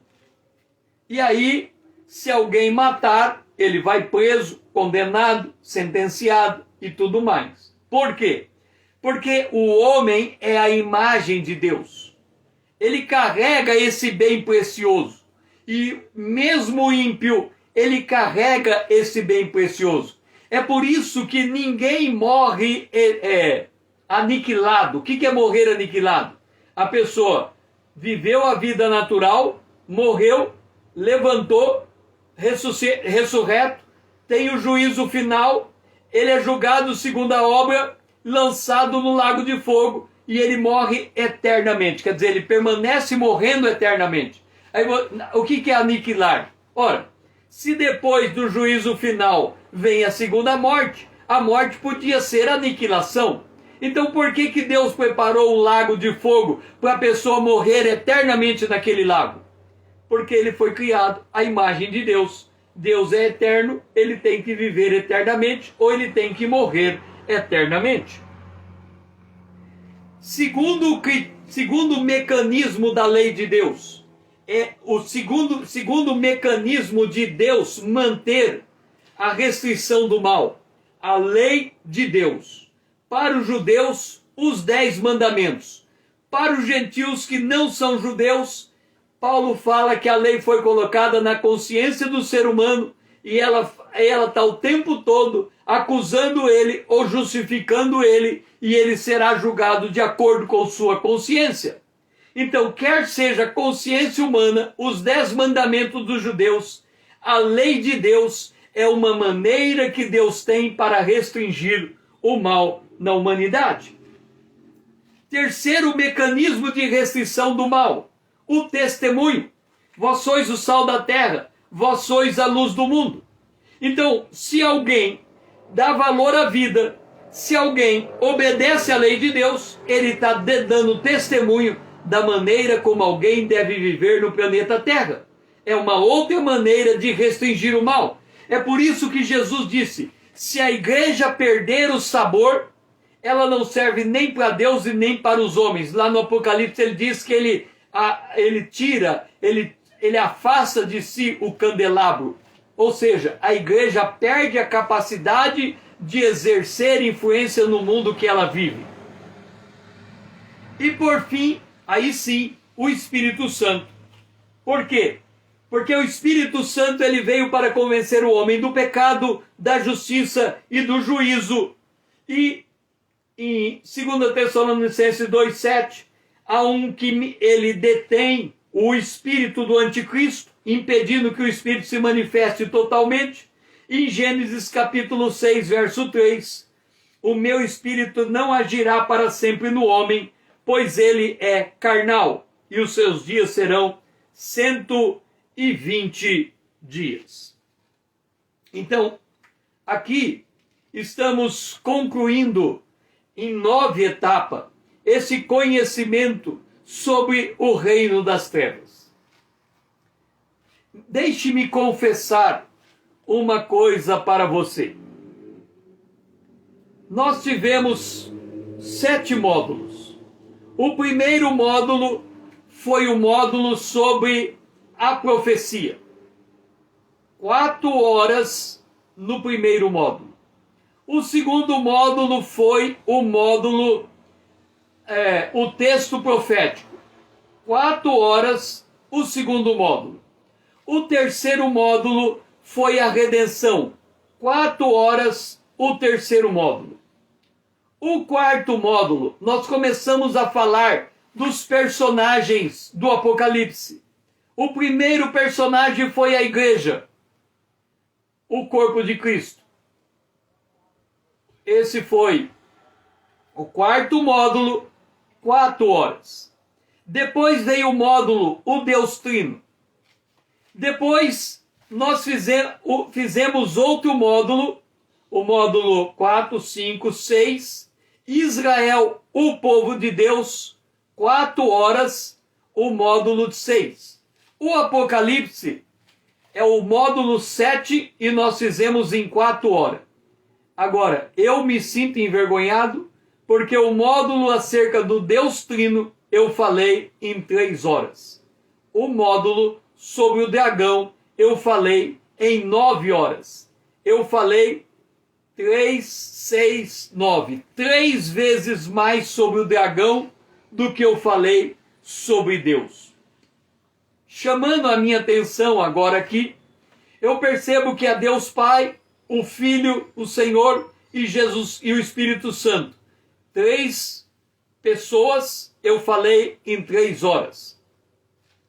E aí, se alguém matar, ele vai preso, condenado, sentenciado e tudo mais. Por quê? Porque o homem é a imagem de Deus. Ele carrega esse bem precioso. E mesmo o ímpio, ele carrega esse bem precioso. É por isso que ninguém morre aniquilado. O que é morrer aniquilado? A pessoa viveu a vida natural, morreu, levantou, ressurreto, tem o juízo final, ele é julgado segundo a obra, lançado no lago de fogo, e ele morre eternamente. Quer dizer, ele permanece morrendo eternamente. Aí, o que é aniquilar? Ora, se depois do juízo final vem a segunda morte, a morte podia ser aniquilação. Então por que Deus preparou um lago de fogo para a pessoa morrer eternamente naquele lago? Porque ele foi criado à imagem de Deus. Deus é eterno, ele tem que viver eternamente ou ele tem que morrer eternamente. Segundo o mecanismo da lei de Deus, é o segundo mecanismo de Deus manter a restrição do mal, a lei de Deus. Para os judeus, os 10 mandamentos. Para os gentios que não são judeus, Paulo fala que a lei foi colocada na consciência do ser humano e ela está o tempo todo acusando ele ou justificando ele, e ele será julgado de acordo com sua consciência. Então, quer seja consciência humana, os 10 mandamentos dos judeus, a lei de Deus é uma maneira que Deus tem para restringir o mal na humanidade. Terceiro mecanismo de restrição do mal, o testemunho. Vós sois o sal da terra, vós sois a luz do mundo. Então, se alguém dá valor à vida, se alguém obedece à lei de Deus, ele está dando testemunho da maneira como alguém deve viver no planeta Terra. É uma outra maneira de restringir o mal. É por isso que Jesus disse: se a igreja perder o sabor, ela não serve nem para Deus e nem para os homens. Lá no Apocalipse ele diz que ele afasta de si o candelabro. Ou seja, a igreja perde a capacidade de exercer influência no mundo que ela vive. E por fim, aí sim, o Espírito Santo. Por quê? Porque o Espírito Santo ele veio para convencer o homem do pecado, da justiça e do juízo. E em 2 Tessalonicenses 2,7, há um que ele detém o espírito do anticristo, impedindo que o espírito se manifeste totalmente. Em Gênesis capítulo 6, verso 3, o meu espírito não agirá para sempre no homem, pois ele é carnal, e os seus dias serão 120 dias. Então, aqui estamos concluindo em 9 etapas esse conhecimento sobre o reino das trevas. Deixe-me confessar uma coisa para você. Nós tivemos 7 módulos. O primeiro módulo foi o módulo sobre a profecia. 4 horas no primeiro módulo. O segundo módulo foi o módulo, o texto profético. 4 horas o segundo módulo. O terceiro módulo foi a redenção. 4 horas o terceiro módulo. O quarto módulo, nós começamos a falar dos personagens do Apocalipse. O primeiro personagem foi a igreja, o corpo de Cristo. Esse foi o quarto módulo, 4 horas. Depois veio o módulo, o Deus Trino. Depois nós fizemos outro módulo, o módulo 4, 5, 6, Israel, o povo de Deus, 4 horas, o módulo 6. O Apocalipse é o módulo 7 e nós fizemos em 4 horas. Agora, eu me sinto envergonhado porque o módulo acerca do Deus Trino eu falei em 3 horas. O módulo sobre o dragão eu falei em 9 horas. Eu falei 3, 6, 9. 3 vezes mais sobre o dragão do que eu falei sobre Deus. Chamando a minha atenção agora aqui, eu percebo que é Deus Pai, o Filho, o Senhor e Jesus e o Espírito Santo. 3 pessoas eu falei em 3 horas.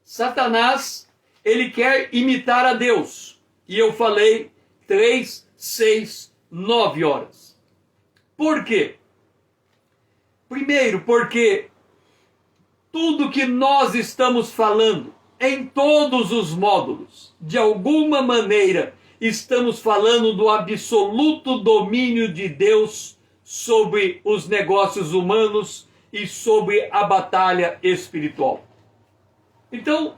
Satanás, ele quer imitar a Deus. E eu falei 3, 6, 9 horas. Por quê? Primeiro, porque tudo que nós estamos falando, em todos os módulos, de alguma maneira, estamos falando do absoluto domínio de Deus sobre os negócios humanos e sobre a batalha espiritual. Então,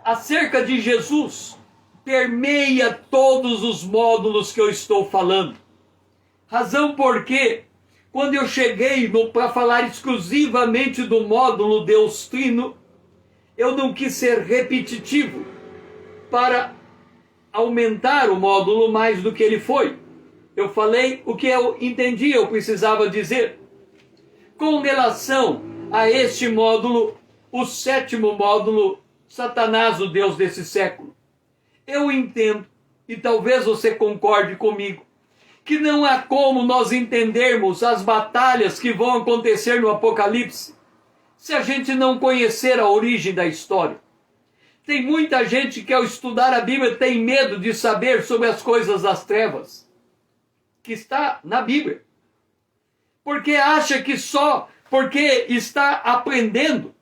acerca de Jesus, permeia todos os módulos que eu estou falando. Razão porque, quando eu cheguei para falar exclusivamente do módulo Deus Trino, eu não quis ser repetitivo para aumentar o módulo mais do que ele foi. Eu falei o que eu entendi, eu precisava dizer. Com relação a este módulo, o 7º módulo, Satanás, o Deus desse século, eu entendo, e talvez você concorde comigo, que não há como nós entendermos as batalhas que vão acontecer no Apocalipse se a gente não conhecer a origem da história. Tem muita gente que ao estudar a Bíblia tem medo de saber sobre as coisas das trevas, que está na Bíblia. Porque acha que só porque está aprendendo,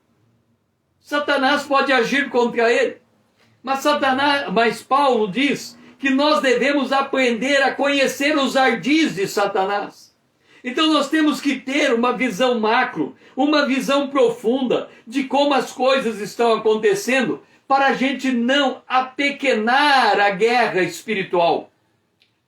Satanás pode agir contra ele. Mas Paulo diz que nós devemos aprender a conhecer os ardis de Satanás. Então nós temos que ter uma visão macro, uma visão profunda de como as coisas estão acontecendo, para a gente não apequenar a guerra espiritual.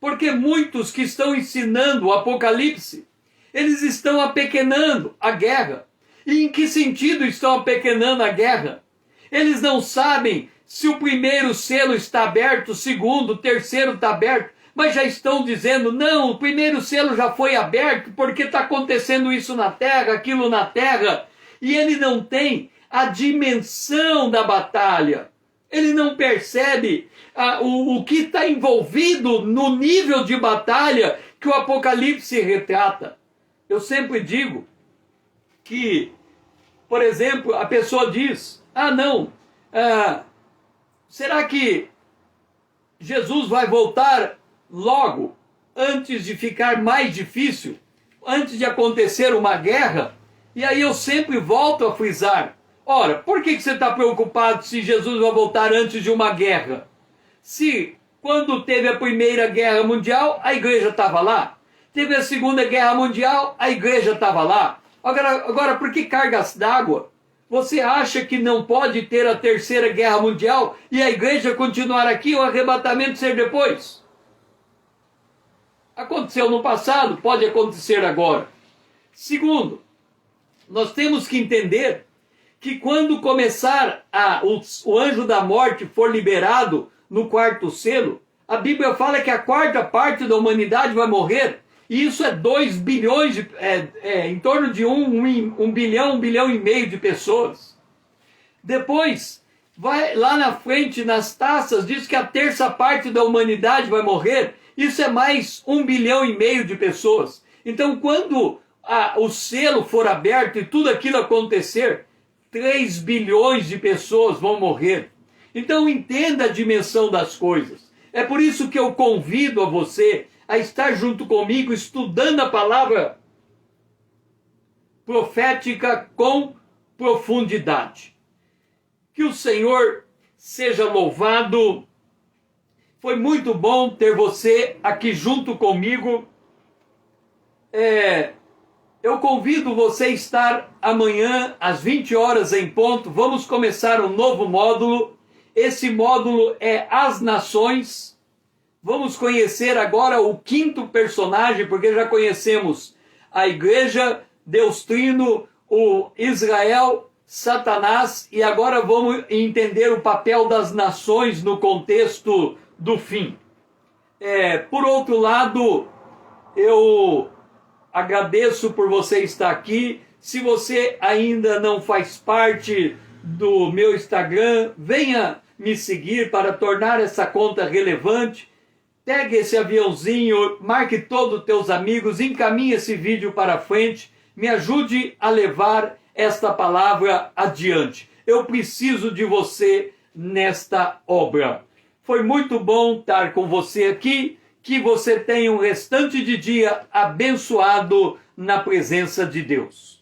Porque muitos que estão ensinando o Apocalipse, eles estão apequenando a guerra. E em que sentido estão apequenando a guerra? Eles não sabem se o primeiro selo está aberto, o segundo, o terceiro está aberto, mas já estão dizendo, não, o primeiro selo já foi aberto, porque está acontecendo isso na terra, aquilo na terra, e ele não tem a dimensão da batalha. Ele não percebe o que está envolvido no nível de batalha que o Apocalipse retrata. Eu sempre digo que, por exemplo, a pessoa diz, será que Jesus vai voltar logo, antes de ficar mais difícil, antes de acontecer uma guerra? E aí eu sempre volto a frisar, ora, por que você está preocupado se Jesus vai voltar antes de uma guerra? Se, quando teve a Primeira Guerra Mundial, a igreja estava lá. Teve a Segunda Guerra Mundial, a igreja estava lá. Agora, por que cargas d'água? Você acha que não pode ter a Terceira Guerra Mundial e a igreja continuar aqui e o arrebatamento ser depois? Aconteceu no passado, pode acontecer agora. Segundo, nós temos que entender que quando começar o anjo da morte for liberado no 4º selo, a Bíblia fala que a 4ª parte da humanidade vai morrer. E isso é 2 bilhões, em torno de 1 bilhão, 1 bilhão e meio de pessoas. Depois, vai lá na frente, nas taças, diz que a 1/3 parte da humanidade vai morrer. Isso é mais 1 bilhão e meio de pessoas. Então, quando o selo for aberto e tudo aquilo acontecer, 3 bilhões de pessoas vão morrer. Então, entenda a dimensão das coisas. É por isso que eu convido a você a estar junto comigo, estudando a palavra profética com profundidade. Que o Senhor seja louvado. Foi muito bom ter você aqui junto comigo. Eu convido você a estar amanhã às 20 horas em ponto. Vamos começar um novo módulo. Esse módulo é As Nações. Vamos conhecer agora o quinto personagem, porque já conhecemos a igreja, Deus Trino, o Israel, Satanás, e agora vamos entender o papel das nações no contexto do fim. Por outro lado, eu agradeço por você estar aqui. Se você ainda não faz parte do meu Instagram, venha me seguir para tornar essa conta relevante. Pegue esse aviãozinho, marque todos os teus amigos, encaminhe esse vídeo para frente, me ajude a levar esta palavra adiante. Eu preciso de você nesta obra. Foi muito bom estar com você aqui. Que você tenha um restante de dia abençoado na presença de Deus.